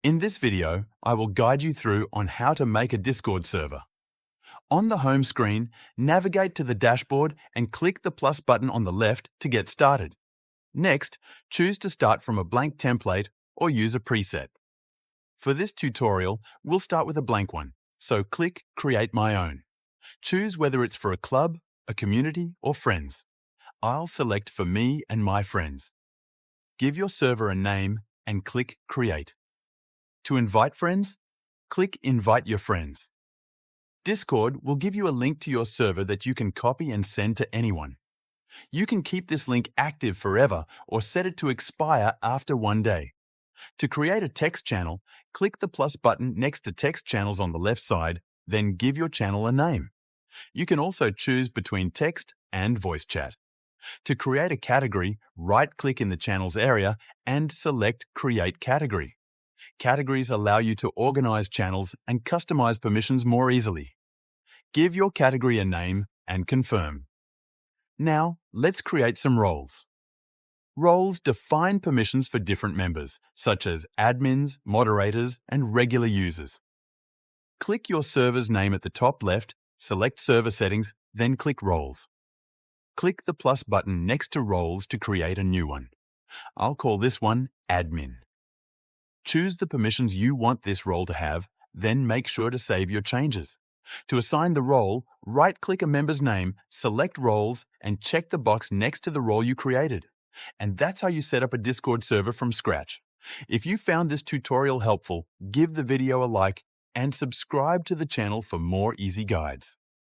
In this video, I will guide you through on how to make a Discord server. On the home screen, navigate to the dashboard and click the plus button on the left to get started. Next, choose to start from a blank template or use a preset. For this tutorial, we'll start with a blank one, so click Create My Own. Choose whether it's for a club, a community, or friends. I'll select for me and my friends. Give your server a name and click Create. To invite friends, click Invite Your Friends. Discord will give you a link to your server that you can copy and send to anyone. You can keep this link active forever or set it to expire after 1 day. To create a text channel, click the plus button next to text channels on the left side, then give your channel a name. You can also choose between text and voice chat. To create a category, right-click in the channels area and select Create Category. Categories allow you to organize channels and customize permissions more easily. Give your category a name and confirm. Now, let's create some roles. Roles define permissions for different members, such as admins, moderators, and regular users. Click your server's name at the top left, select Server Settings, then click Roles. Click the plus button next to Roles to create a new one. I'll call this one Admin. Choose the permissions you want this role to have, then make sure to save your changes. To assign the role, right-click a member's name, select Roles, and check the box next to the role you created. And that's how you set up a Discord server from scratch. If you found this tutorial helpful, give the video a like and subscribe to the channel for more easy guides.